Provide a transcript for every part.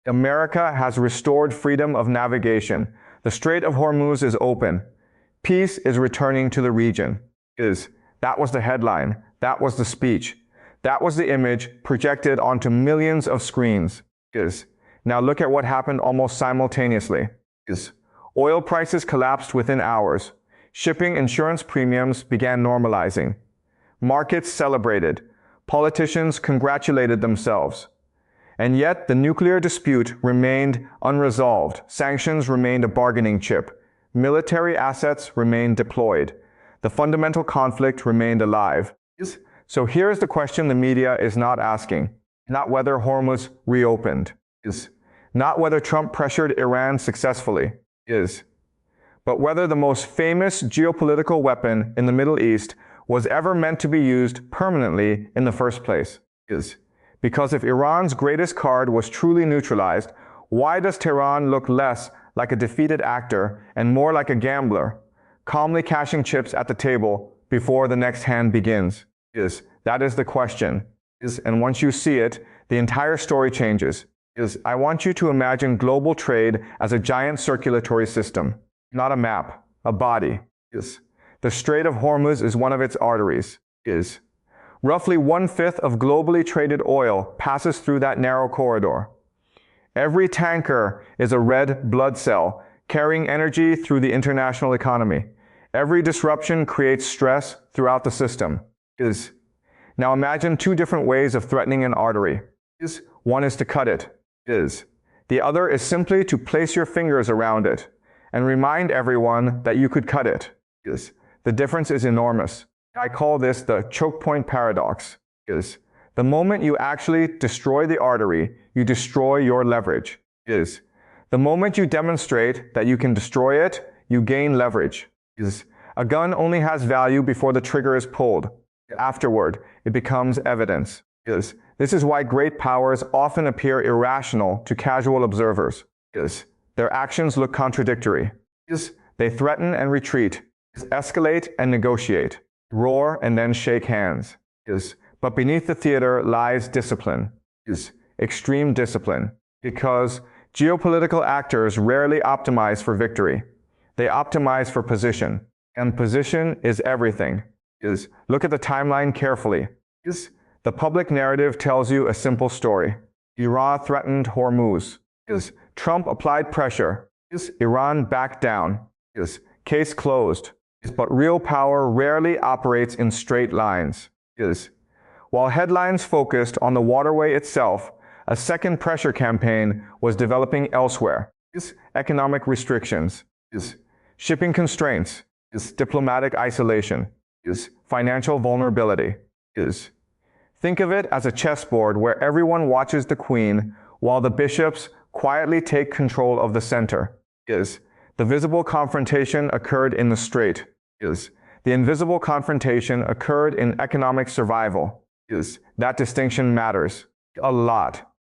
America has restored freedom of navigation. The Strait of Hormuz is open. Peace is returning to the region. That was the headline. That was the speech. That was the image projected onto millions of screens. Now look at what happened almost simultaneously. Oil prices collapsed within hours. Shipping insurance premiums began normalizing. Markets celebrated. Politicians congratulated themselves. And yet the nuclear dispute remained unresolved. Sanctions remained a bargaining chip. Military assets remained deployed. The fundamental conflict remained alive. So here's the question the media is not asking. Not whether Hormuz reopened. Not whether Trump pressured Iran successfully. But whether the most famous geopolitical weapon in the Middle East was ever meant to be used permanently in the first place. Because if Iran's greatest card was truly neutralized, why does Tehran look less like a defeated actor and more like a gambler, calmly cashing chips at the table before the next hand begins? That is the question. And once you see it, the entire story changes. I want you to imagine global trade as a giant circulatory system, not a map, a body. The Strait of Hormuz is one of its arteries. Roughly 1/5 of globally traded oil passes through that narrow corridor. Every tanker is a red blood cell carrying energy through the international economy. Every disruption creates stress throughout the system. Now imagine two different ways of threatening an artery. One is to cut it. The other is simply to place your fingers around it and remind everyone that you could cut it. The difference is enormous. I call this the choke point paradox. The moment you actually destroy the artery, you destroy your leverage. The moment you demonstrate that you can destroy it, you gain leverage. A gun only has value before the trigger is pulled. Afterward, it becomes evidence. This is why great powers often appear irrational to casual observers. Their actions look contradictory. They threaten and retreat, escalate and negotiate, roar and then shake hands. But beneath the theater lies discipline. Extreme discipline. Because geopolitical actors rarely optimize for victory. They optimize for position. And position is everything. Look at the timeline carefully. The public narrative tells you a simple story. Iran threatened Hormuz. Trump applied pressure. Iran backed down. Case closed. But real power rarely operates in straight lines. While headlines focused on the waterway itself, a second pressure campaign was developing elsewhere. Economic restrictions. Shipping constraints. Diplomatic isolation. Financial vulnerability. Think of it as a chessboard where everyone watches the queen while the bishops quietly take control of the center. The visible confrontation occurred in the strait. The invisible confrontation occurred in economic survival. That distinction matters a lot.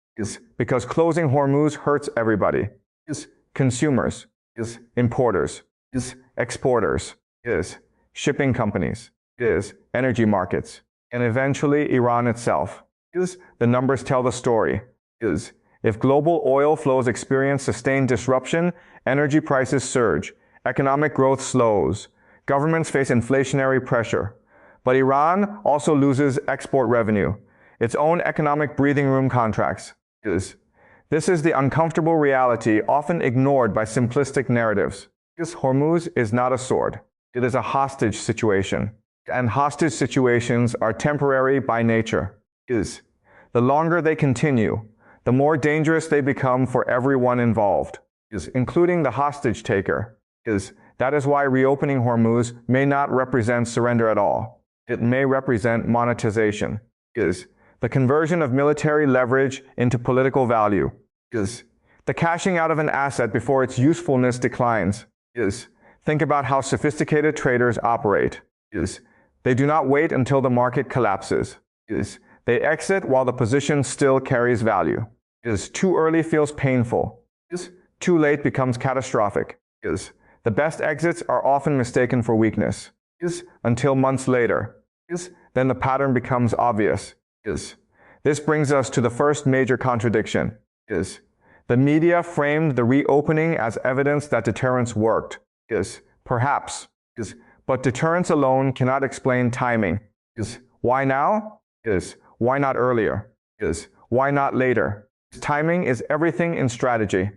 Because closing Hormuz hurts everybody. Consumers. Importers. Exporters. Shipping companies. Energy markets. And eventually Iran itself. The numbers tell the story. If global oil flows experience sustained disruption, energy prices surge, economic growth slows, governments face inflationary pressure. But Iran also loses export revenue, its own economic breathing room contracts. This is the uncomfortable reality often ignored by simplistic narratives. Hormuz is not a sword. It is a hostage situation. And hostage situations are temporary by nature. The longer they continue, the more dangerous they become for everyone involved, including the hostage taker. That is why reopening Hormuz may not represent surrender at all. It may represent monetization. The conversion of military leverage into political value. The cashing out of an asset before its usefulness declines. Think about how sophisticated traders operate. They do not wait until the market collapses. They exit while the position still carries value. Too early feels painful. Too late becomes catastrophic. The best exits are often mistaken for weakness. Until months later. Then the pattern becomes obvious. This brings us to the first major contradiction. The media framed the reopening as evidence that deterrence worked. Perhaps. But deterrence alone cannot explain timing. Why now? Why not earlier? Why not later? Timing is everything in strategy.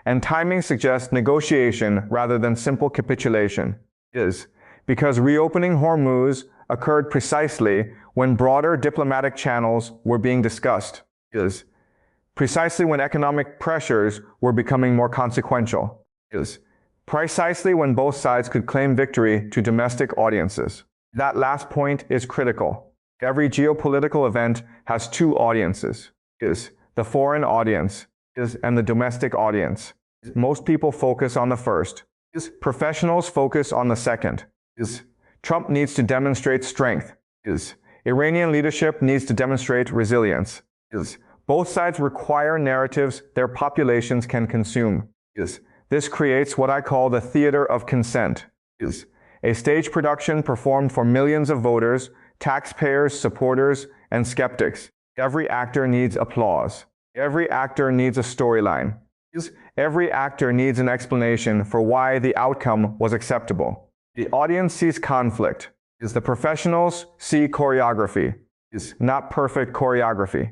And timing suggests negotiation rather than simple capitulation. Because reopening Hormuz occurred precisely when broader diplomatic channels were being discussed. Precisely when economic pressures were becoming more consequential. Precisely when both sides could claim victory to domestic audiences. That last point is critical. Every geopolitical event has two audiences. The foreign audience and the domestic audience. Most people focus on the first. Professionals focus on the second. Trump needs to demonstrate strength. Iranian leadership needs to demonstrate resilience. Both sides require narratives their populations can consume. This creates what I call the theater of consent. A stage production performed for millions of voters, taxpayers, supporters, and skeptics. Every actor needs applause. Every actor needs a storyline. Every actor needs an explanation for why the outcome was acceptable. The audience sees conflict. The professionals see choreography. Not perfect choreography.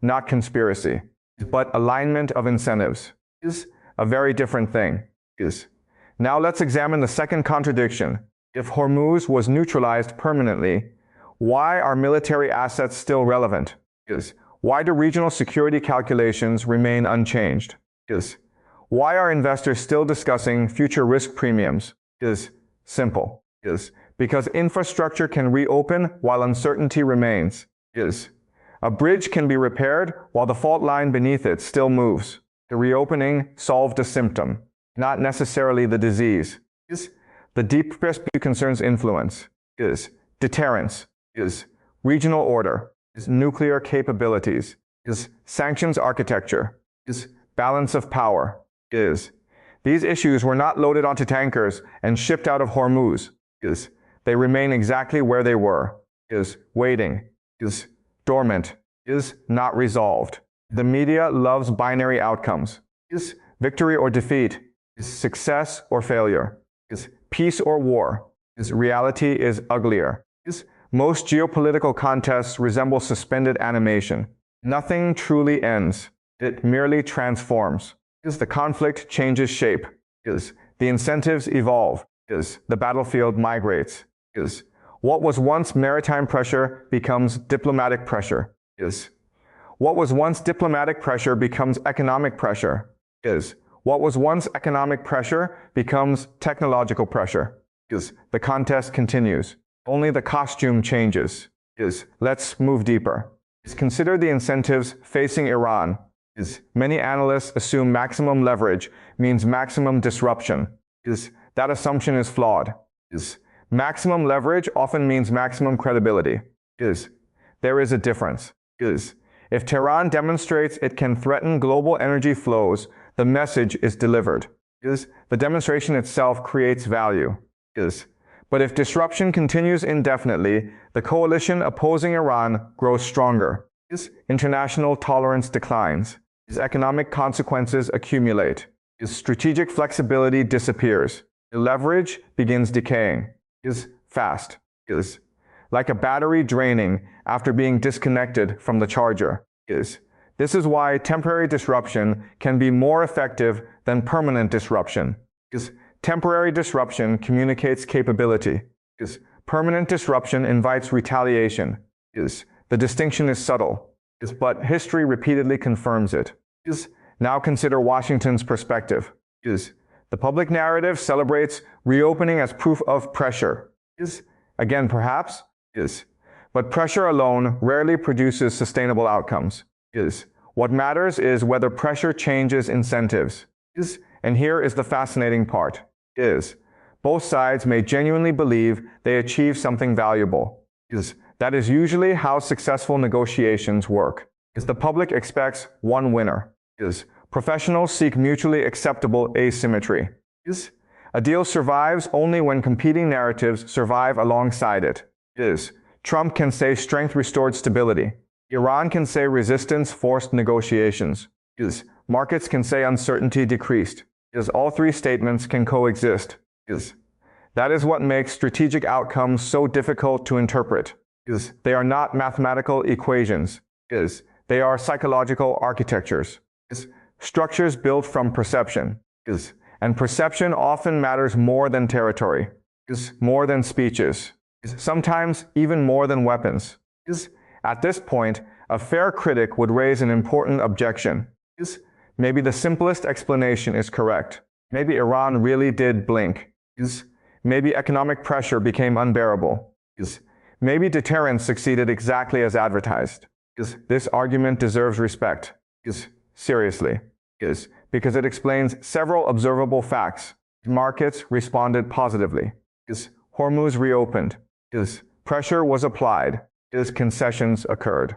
Not conspiracy. But alignment of incentives. A very different thing. Now let's examine the second contradiction. If Hormuz was neutralized permanently, why are military assets still relevant? Why do regional security calculations remain unchanged? Why are investors still discussing future risk premiums? Simple. Because infrastructure can reopen while uncertainty remains. A bridge can be repaired while the fault line beneath it still moves. The reopening solved a symptom, not necessarily the disease. The deepest concerns influence. Deterrence. Regional order. Nuclear capabilities. Sanctions architecture. Balance of power. These issues were not loaded onto tankers and shipped out of Hormuz. They remain exactly where they were. Waiting. Dormant. Not resolved. The media loves binary outcomes. Victory or defeat. Success or failure. Peace or war. Reality is uglier. Most geopolitical contests resemble suspended animation. Nothing truly ends. It merely transforms. The conflict changes shape. The incentives evolve. The battlefield migrates. What was once maritime pressure becomes diplomatic pressure. What was once diplomatic pressure becomes economic pressure. What was once economic pressure becomes technological pressure. The contest continues. Only the costume changes. Let's move deeper. Consider the incentives facing Iran. Many analysts assume maximum leverage means maximum disruption. That assumption is flawed. Maximum leverage often means maximum credibility. There is a difference. If Tehran demonstrates it can threaten global energy flows, the message is delivered. The demonstration itself creates value. But if disruption continues indefinitely, the coalition opposing Iran grows stronger. International tolerance declines. Economic consequences accumulate. Strategic flexibility disappears. Leverage begins decaying. Fast. Like a battery draining after being disconnected from the charger. This is why temporary disruption can be more effective than permanent disruption. Temporary disruption communicates capability. Permanent disruption invites retaliation. The distinction is subtle, but history repeatedly confirms it. Now consider Washington's perspective. The public narrative celebrates reopening as proof of pressure. Again, perhaps. But pressure alone rarely produces sustainable outcomes. What matters is whether pressure changes incentives. And here is the fascinating part. Both sides may genuinely believe they achieve something valuable. That is usually how successful negotiations work. The public expects one winner. Professionals seek mutually acceptable asymmetry. A deal survives only when competing narratives survive alongside it. Trump can say strength restored stability. Iran can say resistance forced negotiations. Markets can say uncertainty decreased. All three statements can coexist. That is what makes strategic outcomes so difficult to interpret. They are not mathematical equations. They are psychological architectures. Structures built from perception. And perception often matters more than territory, more than speeches, sometimes even more than weapons. At this point, a fair critic would raise an important objection. Maybe the simplest explanation is correct. Maybe Iran really did blink. Maybe economic pressure became unbearable. Maybe deterrence succeeded exactly as advertised. This argument deserves respect. Seriously. Because it explains several observable facts. Markets responded positively. Hormuz reopened. Pressure was applied. Concessions occurred.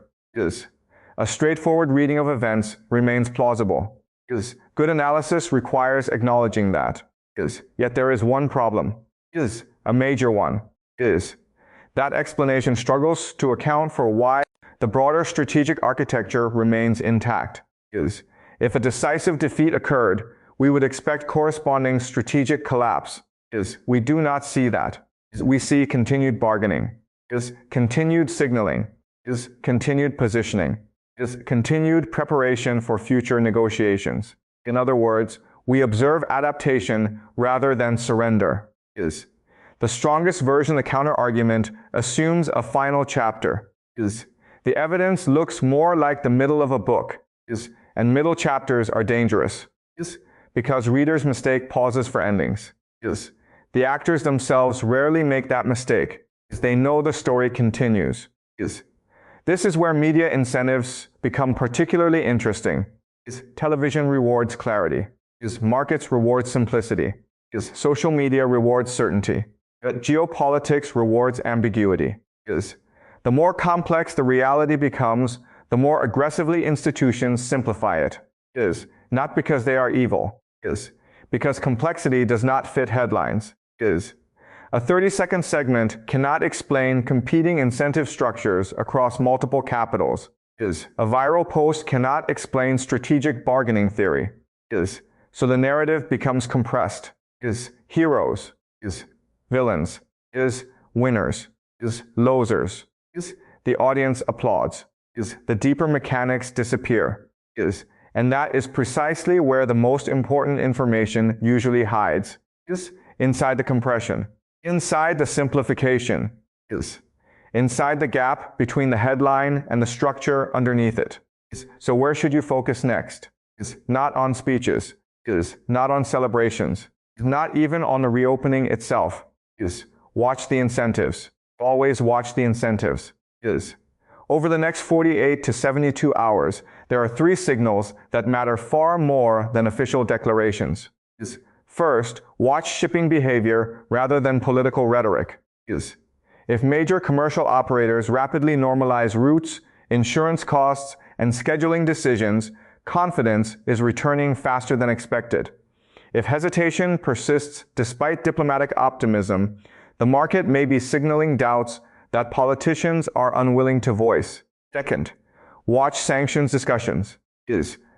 A straightforward reading of events remains plausible. Good analysis requires acknowledging that. Yet there is one problem. A major one. That explanation struggles to account for why the broader strategic architecture remains intact. If a decisive defeat occurred, we would expect corresponding strategic collapse. We do not see that. We see continued bargaining. Continued signaling. Continued positioning. Continued preparation for future negotiations. In other words, we observe adaptation rather than surrender. The strongest version of the counter-argument assumes a final chapter. The evidence looks more like the middle of a book. And middle chapters are dangerous. Because readers mistake pauses for endings. The actors themselves rarely make that mistake. They know the story continues. This is where media incentives become particularly interesting. Television rewards clarity. Markets reward simplicity. Social media rewards certainty. Geopolitics rewards ambiguity. The more complex the reality becomes, the more aggressively institutions simplify it. Not because they are evil. Because complexity does not fit headlines. A 30-second segment cannot explain competing incentive structures across multiple capitals. A viral post cannot explain strategic bargaining theory. So the narrative becomes compressed. Heroes. Villains. Winners. Losers. The audience applauds. The deeper mechanics disappear. And that is precisely where the most important information usually hides. Inside the compression. Inside the simplification. Inside the gap between the headline and the structure underneath it. So where should you focus next? Not on speeches. Not on celebrations. Not even on the reopening itself. Watch the incentives. Always watch the incentives. Over the next 48 to 72 hours, there are three signals that matter far more than official declarations. First, watch shipping behavior rather than political rhetoric. If major commercial operators rapidly normalize routes, insurance costs, and scheduling decisions, confidence is returning faster than expected. If hesitation persists despite diplomatic optimism, the market may be signaling doubts that politicians are unwilling to voice. Second, watch sanctions discussions.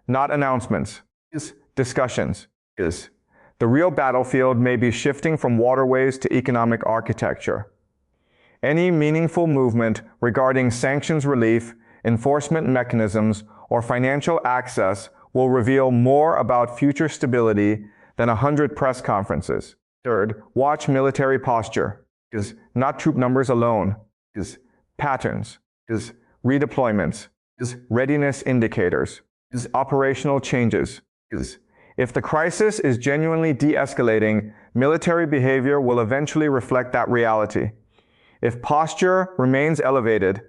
Not announcements. Discussions. The real battlefield may be shifting from waterways to economic architecture. Any meaningful movement regarding sanctions relief, enforcement mechanisms, or financial access will reveal more about future stability than 100 press conferences. Third, watch military posture. Not troop numbers alone. Patterns. Redeployments. Readiness indicators. Operational changes. If the crisis is genuinely de-escalating, military behavior will eventually reflect that reality. If posture remains elevated,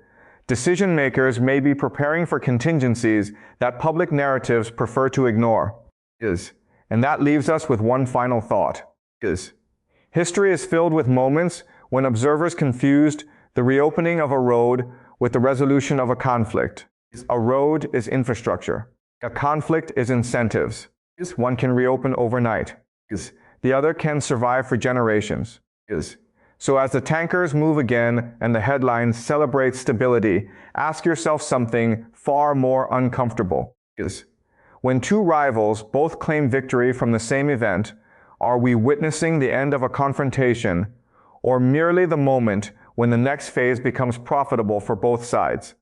decision makers may be preparing for contingencies that public narratives prefer to ignore. And that leaves us with one final thought. History is filled with moments when observers confused the reopening of a road with the resolution of a conflict. A road is infrastructure. A conflict is incentives. One can reopen overnight. The other can survive for generations. So as the tankers move again and the headlines celebrate stability, ask yourself something far more uncomfortable. When two rivals both claim victory from the same event, are we witnessing the end of a confrontation, or merely the moment when the next phase becomes profitable for both sides?